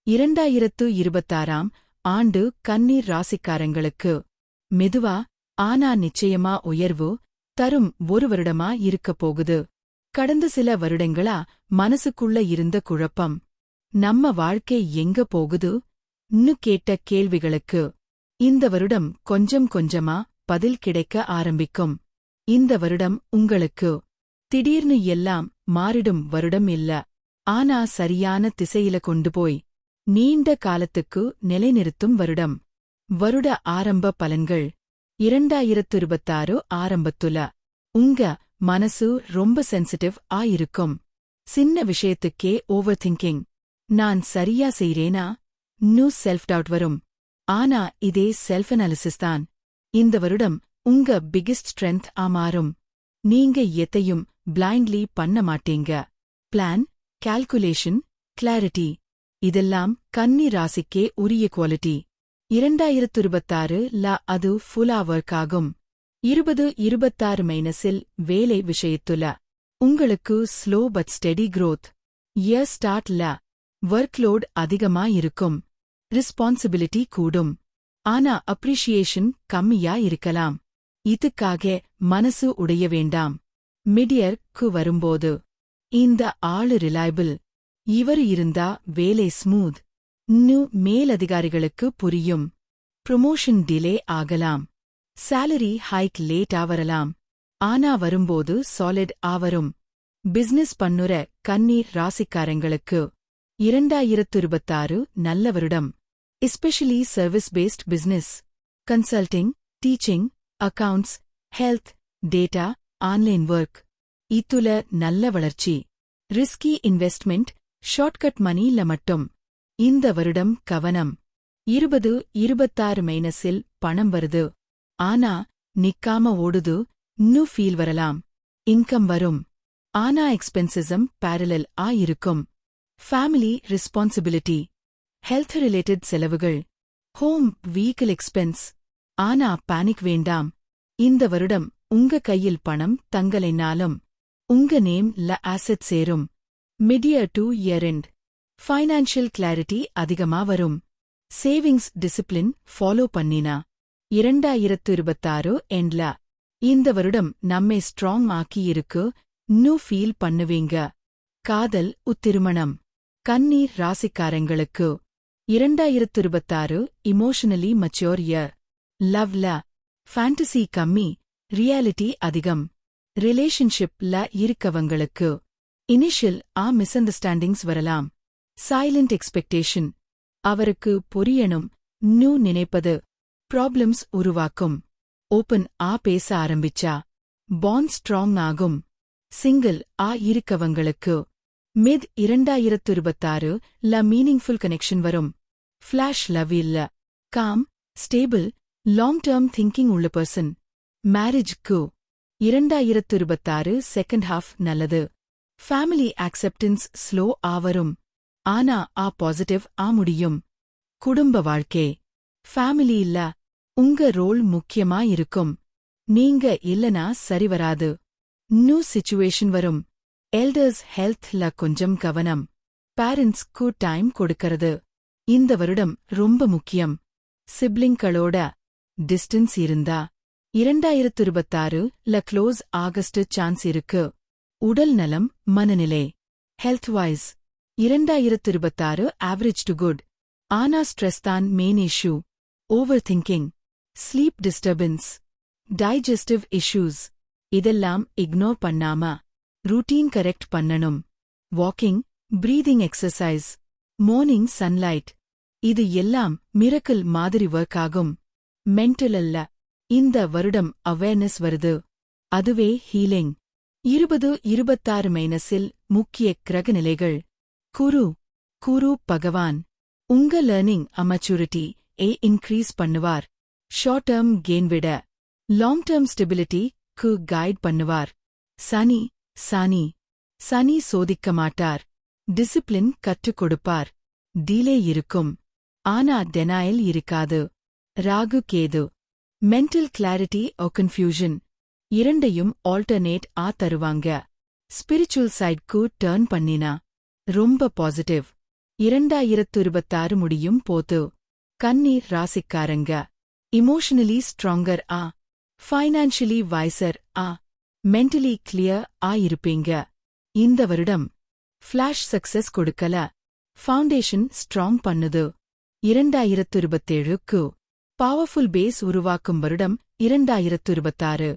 2026ஆம் ஆண்டு கன்னி ராசிக்காரங்களுக்கு மெதுவா ஆனா நிச்சயமா உயர்வு தரும் ஒரு வருடமா இருக்கப் போகுது. கடந்த சில வருடங்களா மனசுக்குள்ள இருந்த குழப்பம், நம்ம வாழ்க்கை எங்க போகுது?ன்னு கேட்ட கேள்விகளுக்கு இந்த வருடம் கொஞ்சம் கொஞ்சமா பதில் கிடைக்க ஆரம்பிக்கும். இந்த வருடம் உங்களுக்கு திடீர்னு எல்லாம் மாறிடும் வருடம் இல்ல, ஆனா சரியான திசையில கொண்டு போய் நீண்ட காலத்துக்கு நிலைநிறுத்தும் வருடம். வருட ஆரம்ப பலன்கள் 2026 ஆரம்பத்துல உங்க மனசு ரொம்ப சென்சிட்டிவ் இருக்கும். சின்ன விஷயத்துக்கே ஓவர் திங்கிங், நான் சரியா செய்றேனா ன்னு செல்ஃப் டவுட் வரும். ஆனா இதே செல்ஃப் அனாலிசிஸ் தான் இந்த வருடம் உங்க பிகெஸ்ட் ஸ்ட்ரென்த் மாறும். நீங்க எதையும் பிளைண்ட்லி பண்ண மாட்டீங்க. பிளான், கால்குலேஷன், கிளாரிட்டி இதெல்லாம் கன்னி ராசிக்கே உரிய குவாலிட்டி. 2026ல அது ஃபுல்லா ஒர்க் ஆகும். 2026 வேலை விஷயத்துல உங்களுக்கு slow but steady growth. Year ஸ்டார்ட்ல ஒர்க்லோட் அதிகமா இருக்கும். ரெஸ்பான்சிபிலிட்டி கூடும். ஆனா அப்ரிஷியேஷன் கம்மியா இருக்கலாம். இதுக்காக மனசு உடைய வேண்டாம். மிடியர்க்கு வரும்போது இந்த ஆளு ரிலையபிள், இவரு இருந்தா வேலை ஸ்மூத் ன்னு மேலதிகாரிகளுக்கு புரியும். ப்ரொமோஷன் டிலே ஆகலாம். சேலரி ஹைக் லேட் வரலாம். ஆனா வரும்போது சாலிட் வரும். பிசினஸ் பண்ணுற கன்னி ராசிக்காரங்களுக்கு 2026 நல்ல வருடம். Especially service paste business, consulting, teaching, accounts, health, data, online work இதுல நல்ல வளர்ச்சி. ரிஸ்கி இன்வெஸ்ட்மெண்ட், ஷார்ட்கட் மணில மட்டும் இந்த வருடம் கவனம். 2026 பணம் வருது, ஆனா நிக்காம ஓடுது ன்னு ஃபீல் வரலாம். இன்கம் வரும், ஆனா எக்ஸ்பென்சிசம் பேரலல் இருக்கும். ஃபேமிலி ரெஸ்பான்சிபிலிட்டி, ஹெல்த் ரிலேட்டட் செலவுகள், ஹோம் வீக்கிள் எக்ஸ்பென்ஸ். ஆனா பேனிக் வேண்டாம். இந்த வருடம் உங்க கையில் பணம் தங்கலைனாலும் உங்க நேம்ல ஆசெட் சேரும். Mid year to year end financial clarity அதிகமா வரும். சேவிங்ஸ் டிசிப்ளின் ஃபாலோ பண்ணினா 2026 எண்ட்ல இந்த வருடம் நம்மை ஸ்ட்ராங் ஆக்கியிருக்கு ன்னு ஃபீல் பண்ணுவீங்க. காதல், திருமணம், கன்னி ராசிக்காரங்களுக்கு 2026 இமோஷனலி மச்சோர் இயர். லவ்ல ஃபேண்டசி கம்மி, ரியாலிட்டி அதிகம். ரிலேஷன்ஷிப்ல இருக்கவங்களுக்கு இனிஷியல் மிஸ்அண்டர்ஸ்டாண்டிங்ஸ் வரலாம். சைலண்ட் எக்ஸ்பெக்டேஷன், அவருக்கு புரியணும் ன்னு நினைப்பது ப்ராப்ளம்ஸ் உருவாக்கும். ஓப்பன் பேச ஆரம்பிச்சா பாண்ட் ஸ்ட்ராங் ஆகும். சிங்கிள் இருக்கவங்களுக்கு மிட் 2026ல மீனிங்ஃபுல் கனெக்ஷன் வரும். ஃபிளாஷ் லவ் இல்ல, com, stable, long term thinking உள்ள பர்சன். மேரேஜ்க்கு 2026 செகண்ட் ஹாஃப் நல்லது. ஃபேமிலி ஆக்செப்டன்ஸ் ஸ்லோ வரும். ஆனா பாசிட்டிவ் முடியும். குடும்ப வாழ்க்கை, ஃபேமிலி இல்ல உங்க ரோல் முக்கியமா இருக்கும். நீங்க இல்லனா சரிவராது ன்னு சிச்சுவேஷன் வரும். எல்டர்ஸ் ஹெல்த்ல கொஞ்சம் கவனம். பேரண்ட்ஸ்க்கு டைம் கொடுக்கறது இந்த வருடம் ரொம்ப முக்கியம். சிப்ளிங்களோட டிஸ்டன்ஸ் இருந்தா 2026ல க்ளோஸ் ஆகஸ்ட் சான்ஸ் இருக்கு. உடல் நலம், மனநிலை, health wise 2026 average to good. ஆனா ஸ்ட்ரெஸ் தான் main issue. Over thinking, sleep disturbance, digestive issues இதெல்லாம் இக்னோர் பண்ணாம ரூட்டீன் கரெக்ட் பண்ணணும். Walking, breathing exercise, morning sunlight இது எல்லாம் மிரக்கிள் மாதிரி ஒர்க் ஆகும். மென்டல் அல்ல, இந்த வருடம் அவேர்னஸ் வருது, அதுவே ஹீலிங். 2026 முக்கிய கிரகநிலைகள். குரு பகவான் உங்க லேர்னிங் மெச்சூரிட்டி இன்க்ரீஸ் பண்ணுவார். ஷார்ட் டேர்ம் கெயின் விட லாங் டேர்ம் ஸ்டெபிலிட்டி கைட் பண்ணுவார். சனி சோதிக்க மாட்டார், டிசிப்ளின் கற்றுக் கொடுப்பார். டிலே இருக்கும், ஆனா டெனாயல் இருக்காது. Rahu Ketu mental clarity confusion இரண்டையும் ஆல்டர்னேட் தருவாங்க. ஸ்பிரிச்சுவல் சைட்க்கு டர்ன் பண்ணினா ரொம்ப பாசிட்டிவ். 2026 முடியும் போது கன்னீர் ராசிக்காரங்க emotionally stronger financially visor mentally clear இருப்பீங்க. இந்த வருடம் ஃபிளாஷ் சக்சஸ் கொடுக்கல, ஃபவுண்டேஷன் ஸ்ட்ராங் பண்ணுது. 2027க்கு பவர்ஃபுல் பேஸ் உருவாக்கும் வருடம் 2026.